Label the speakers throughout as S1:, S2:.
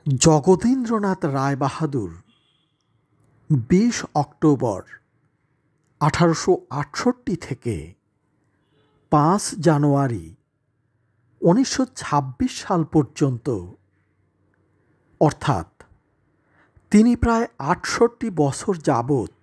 S1: জগদীন্দ্রনাথ রায়বাহাদুর ২০ October ১৮৬৮ থেকে ৫ জানুয়ারি ১৯২৬ সাল পর্যন্ত, অর্থাৎ তিনি প্রায় ৬৮ বছর যাবৎ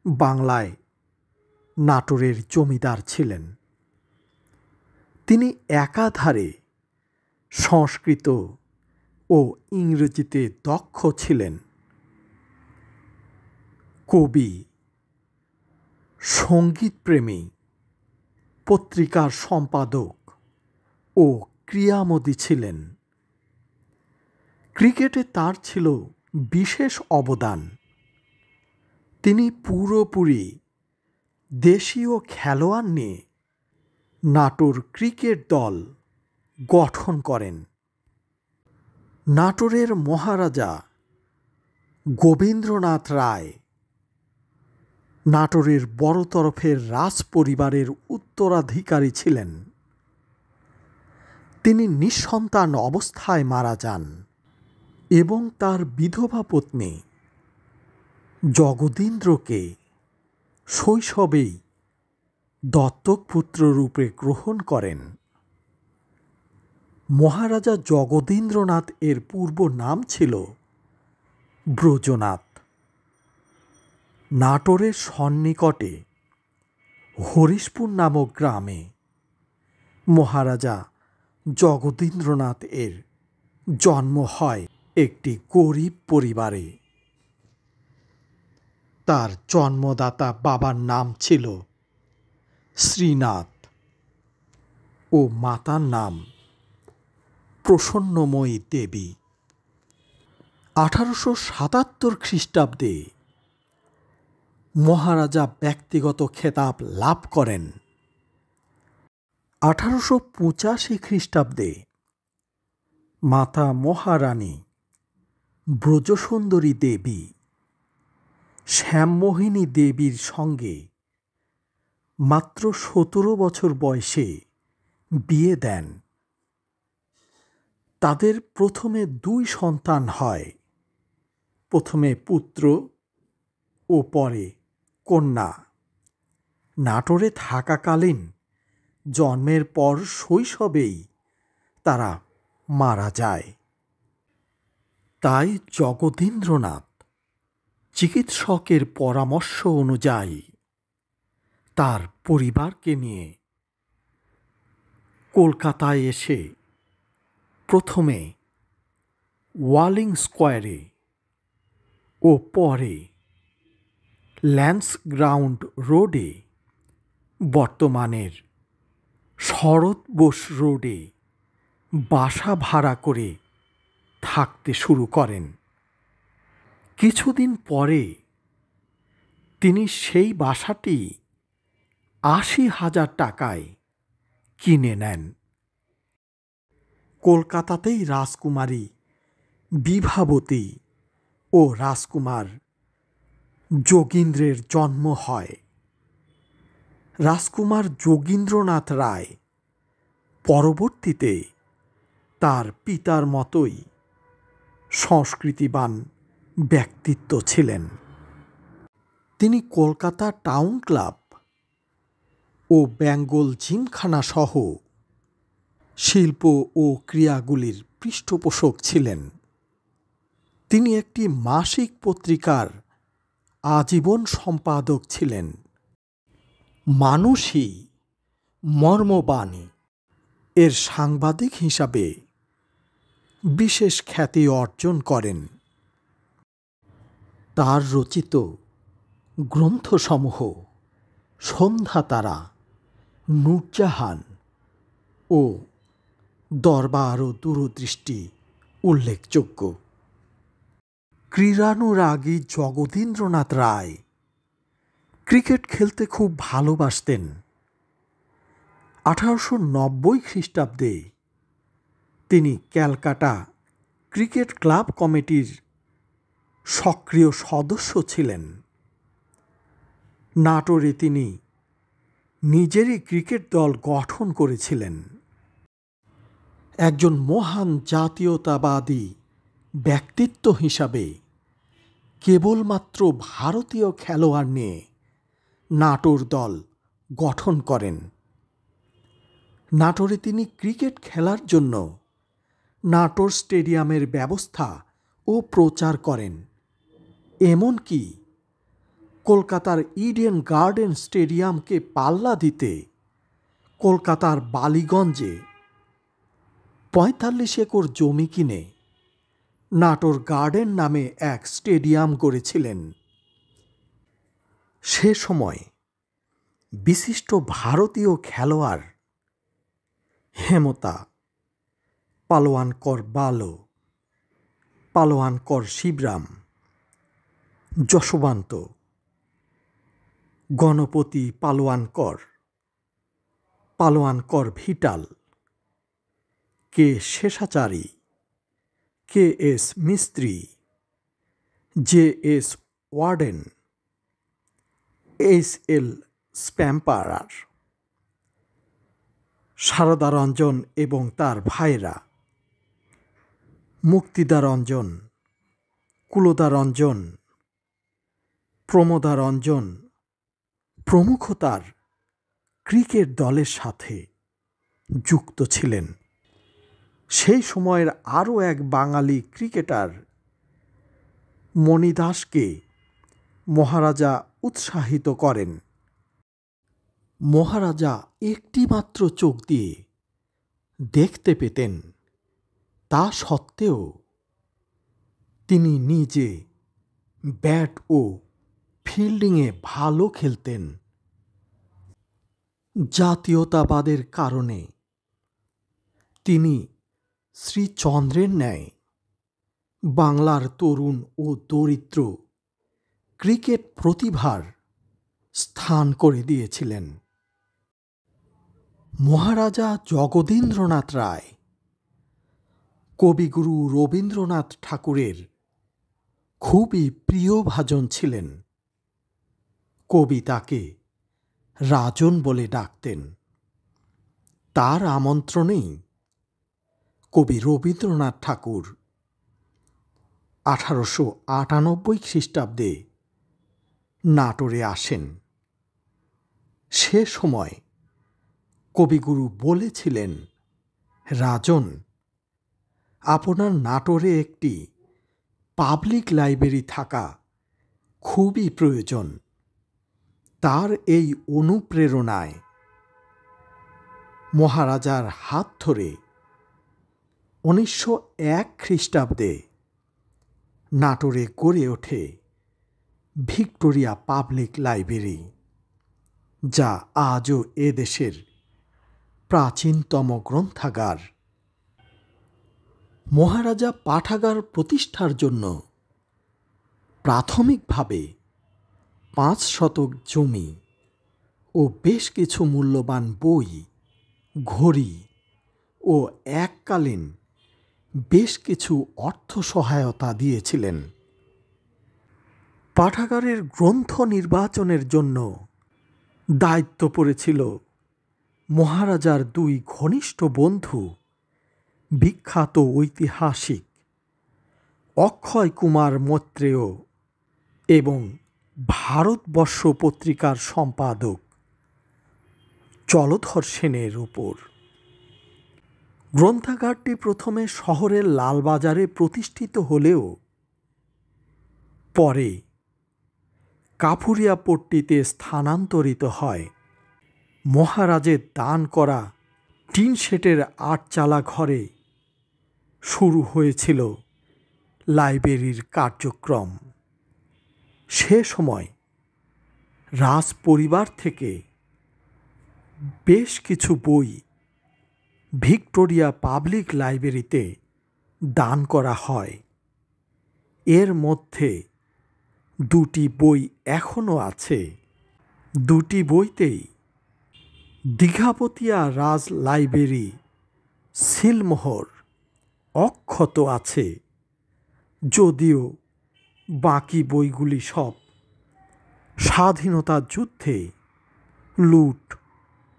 S1: বাংলায় নাটোরের জমিদার ছিলেন। তিনি একাধারে সংস্কৃত ও ইংরেজিতে দক্ষ ছিলেন। কবি, সঙ্গীতপ্রেমী, পত্রিকার সম্পাদক ও ক্রীড়ামোদী ছিলেন। ক্রিকেটে তার ছিল বিশেষ অবদান। তিনি পুরোপুরি দেশীয় খেলোয়াড় নিয়ে নাটোর ক্রিকেট দল গঠন করেন। নাটোরের মহারাজা গোবিন্দ্রনাথ রায় নাটোরের বড় তরফের রাজ পরিবারের উত্তরাধিকারী ছিলেন। তিনি নিঃসন্তান অবস্থায় মারা যান এবং তার বিধবা পত্নী জগদীন্দ্রকে শৈশবেই দত্তক পুত্র রূপে গ্রহণ করেন। মহারাজা জগদীন্দ্রনাথ এর পূর্ব নাম ছিল ব্রজনাথ। নাটোরের সন্নিকটে হরিশপুর নামক গ্রামে মহারাজা জগদীন্দ্রনাথ এর জন্ম হয় একটি গরিব পরিবারে। তার জন্মদাতা বাবার নাম ছিল শ্রীনাথ ও মাতার নাম প্রসন্নময়ী দেবী। ১৮৭৭ খ্রিস্টাব্দে মহারাজা ব্যক্তিগত খেতাব লাভ করেন। ১৮৮৫ খ্রিস্টাব্দে মাতা মহারানী ব্রজসুন্দরী দেবী শ্যামমোহিনী দেবীর সঙ্গে মাত্র ১৭ বছর বয়সে বিয়ে দেন। তাদের প্রথমে ২ সন্তান হয়, প্রথমে পুত্র ও পরে কন্যা। নাটোরে থাকাকালীন জন্মের পর শৈশবেই তারা মারা যায়। তাই জগদীন্দ্রনাথ চিকিৎসকের পরামর্শ অনুযায়ী তার পরিবারকে নিয়ে কলকাতায় এসে প্রথমে ওয়ালিং স্কোয়ারে ও পরে ল্যান্স গ্রাউন্ড রোডে, বর্তমানের শরৎ বোস রোডে বাসা ভাড়া করে থাকতে শুরু করেন। কিছুদিন পরে তিনি সেই বাসাটি ৮০,০০০ টাকায় কিনে নেন। কলকাতাতেই রাজকুমারী বিভাবতী ও রাজকুমার যোগীন্দ্রের জন্ম হয়। রাজকুমার যোগীন্দ্রনাথ রায় পরবর্তীতে তার পিতার মতোই সংস্কৃতিবান ব্যক্তিত্ব ছিলেন। তিনি কলকাতা টাউন ক্লাব ও বেঙ্গল জিমখানা সহ শিল্প ও ক্রীড়াগুলির পৃষ্ঠপোষক ছিলেন। তিনি একটি মাসিক পত্রিকার আজীবন সম্পাদক ছিলেন। মানুষই মর্মবাণী এর সাংবাদিক হিসাবে বিশেষ খ্যাতি অর্জন করেন। তার রচিত গ্রন্থসমূহ সন্ধ্যাতারা, নূরজাহান ও দরবার ও দূরদৃষ্টি উল্লেখযোগ্য। ক্রীড়ানুরাগী জগদীন্দ্রনাথ রায় ক্রিকেট খেলতে খুব ভালোবাসতেন। ১৮৯০ খ্রিস্টাব্দে তিনি ক্যালকাটা ক্রিকেট ক্লাব কমিটির সক্রিয় সদস্য ছিলেন। নাটোরে তিনি নিজেরই ক্রিকেট দল গঠন করেছিলেন। একজন মহান জাতীয়তাবাদী ব্যক্তিত্ব হিসাবে কেবলমাত্র ভারতীয় খেলোয়াড় নিয়ে নাটোর দল গঠন করেন। নাটোরে তিনি ক্রিকেট খেলার জন্য নাটোর স্টেডিয়ামের ব্যবস্থা ও প্রচার করেন। এমনকি কলকাতার ইডেন গার্ডেন স্টেডিয়ামকে পাল্লা দিতে কলকাতার বালিগঞ্জে ৪৫ একর জমি কিনে নাটোর গার্ডেন নামে এক স্টেডিয়াম গড়েছিলেন। সে সময় বিশিষ্ট ভারতীয় খেলোয়াড় হেমতা, Palwankar Baloo, Palwankar Shivram, Yashwant, Ganpati Palwankar, Palwankar Vithal, K Seshachari, K S Mistry, J S Warden, H L স্প্যাম্পারার, সারদা রঞ্জন এবং তার ভাইরা, মুক্তিদা রঞ্জন, কুলদা রঞ্জন, প্রমোদা রঞ্জন প্রমুখ তার ক্রিকেট দলের সাথে যুক্ত ছিলেন। সেই সময়ের আরও এক বাঙালি ক্রিকেটার মণি দাসকে মহারাজা উৎসাহিত করেন। মহারাজা একটিমাত্র চোখ দিয়ে দেখতে পেতেন, তা সত্ত্বেও তিনি নিজে ব্যাট ও ফিল্ডিংয়ে ভালো খেলতেন। জাতীয়তাবাদের কারণে তিনি শ্রীচন্দ্রের ন্যায় বাংলার তরুণ ও দরিদ্র ক্রিকেট প্রতিভার স্থান করে দিয়েছিলেন। মহারাজা জগদীন্দ্রনাথ রায় কবিগুরু রবীন্দ্রনাথ ঠাকুরের খুবই প্রিয়ভাজন ছিলেন। কবি তাকে রাজন বলে ডাকতেন। তার আমন্ত্রণেই কবি রবীন্দ্রনাথ ঠাকুর 1898 খ্রিস্টাব্দে নাটোরে আসেন। সে সময় কবিগুরু বলেছিলেন, রাজন, আপনার নাটোরে একটি পাবলিক লাইব্রেরি থাকা খুবই প্রয়োজন। তার এই অনুপ্রেরণায় মহারাজার হাত ধরে 1901 খ্রিস্টাব্দে নাটোরে গড়ে ওঠে ভিক্টোরিয়া পাবলিক লাইব্রেরি, যা আজও এদেশের প্রাচীনতম গ্রন্থাগার। মহারাজা পাঠাগার প্রতিষ্ঠার জন্য প্রাথমিকভাবে 5 শতক জমি ও বেশ কিছু মূল্যবান বই, ঘড়ি ও এককালীন বেশ কিছু অর্থ সহায়তা দিয়েছিলেন। পাঠাগারের গ্রন্থ নির্বাচনের জন্য দায়িত্ব পড়েছিল মহারাজার 2 ঘনিষ্ঠ বন্ধু, বিখ্যাত ঐতিহাসিক অক্ষয় কুমার মৈত্রেয় এবং ভারতবর্ষ পত্রিকার সম্পাদক জলধর সেনের উপর। গ্রন্থাগারটি প্রথমে শহরের লালবাজারে প্রতিষ্ঠিত হলেও পরে কাফুরিয়াপট্টিতে স্থানান্তরিত হয়। মহারাজের দান করা টিন শেটের 8 চালা ঘরে শুরু হয়েছিল লাইব্রেরির কার্যক্রম। সে সময় রাজ পরিবার থেকে বেশ কিছু বই ভিক্টোরিয়া পাবলিক লাইব্রেরিতে দান করা হয়। এর মধ্যে 2টি বই এখনও আছে। 2টি বইতেই দীঘাপতিয়া রাজ লাইব্রেরি সিলমোহর অক্ষত আছে, যদিও বাকি বইগুলি সব স্বাধীনতা যুদ্ধে লুট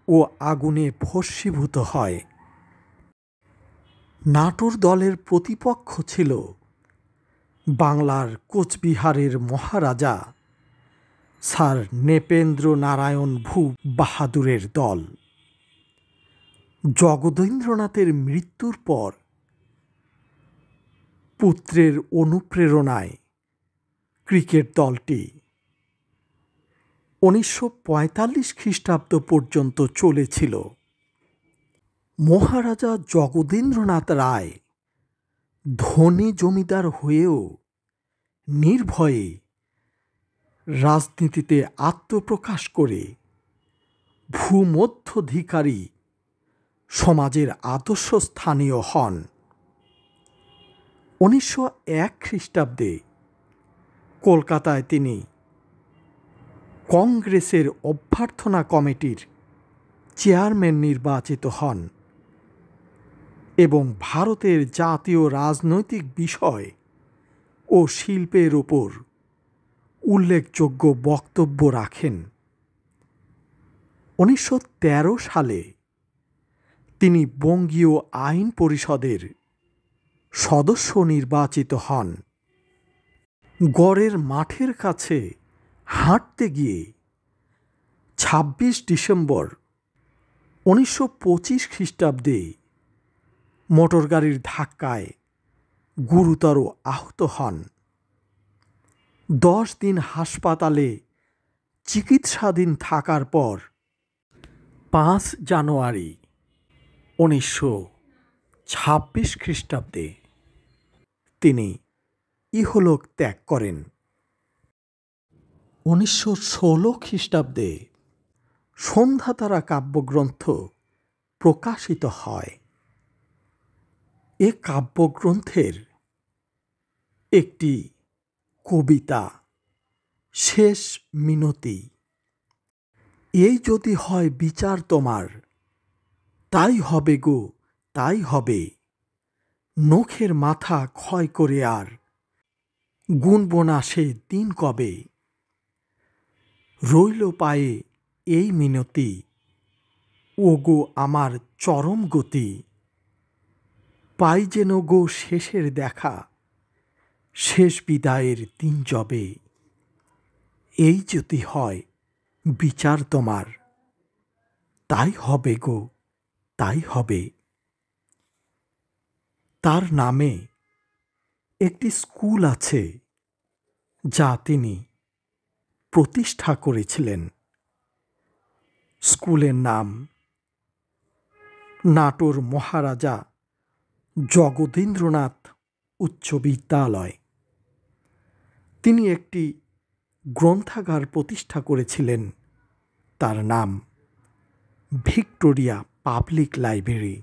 S1: ও আগুনে ভস্মীভূত হয়। নাটোর দলের প্রতিপক্ষ ছিল বাংলার কোচবিহারের মহারাজা স্যার নৃপেন্দ্র নারায়ণ ভূপ বাহাদুরের দল। জগদীন্দ্রনাথের মৃত্যুর পর পুত্রের অনুপ্রেরণায় ক্রিকেট দলটি 1945 খ্রিস্টাব্দ পর্যন্ত চলেছিল। মহারাজা জগদীন্দ্রনাথ রায় ধনী জমিদার হয়েও নির্ভয়ে রাজনীতিতে আত্মপ্রকাশ করে ভূমধ্যধিকারী সমাজের আদর্শ স্থানীয় হন। 1901 খ্রিস্টাব্দে কলকাতায় তিনি কংগ্রেসের অভ্যর্থনা কমিটির চেয়ারম্যান নির্বাচিত হন এবং ভারতের জাতীয় রাজনৈতিক বিষয় ও শিল্পের ওপর উল্লেখযোগ্য বক্তব্য রাখেন। 1913 সালে তিনি বঙ্গীয় আইন পরিষদের সদস্য নির্বাচিত হন। গড়ের মাঠের কাছে হাঁটতে গিয়ে 26 ডিসেম্বর 1925 খ্রিস্টাব্দে মোটরগাড়ির ধাক্কায় গুরুতর আহত হন। 10 দিন হাসপাতালে চিকিৎসাধীন থাকার পর 5 জানুয়ারি 1926 খ্রিস্টাব্দে তিনি ইহলোক ত্যাগ করেন। 1916 খ্রিস্টাব্দে সন্ধ্যাতারা কাব্যগ্রন্থ প্রকাশিত হয়। এ কাব্যগ্রন্থের একটি কবিতা শেষ মিনতি। এই যদি হয় বিচার তোমার, তাই হবে গো তাই হবে, নখের মাথা ক্ষয় করে আর গুনব না সে দিন কবে। রইল পায়ে এই মিনতি, ও গো আমার চরম গতি, পাই যেন গো শেষের দেখা, শেষ বিদায়ের দিন যবে। এই যদি হয় বিচার তোমার, তাই হবে গো তাই হবে। তার নামে একটি স্কুল আছে যা তিনি প্রতিষ্ঠা করেছিলেন। স্কুলের নাম নাটোর মহারাজা জগদীন্দ্রনাথ উচ্চ বিদ্যালয়। তিনি একটি গ্রন্থাগার প্রতিষ্ঠা করেছিলেন, তার নাম ভিক্টোরিয়া পাবলিক লাইব্রেরি।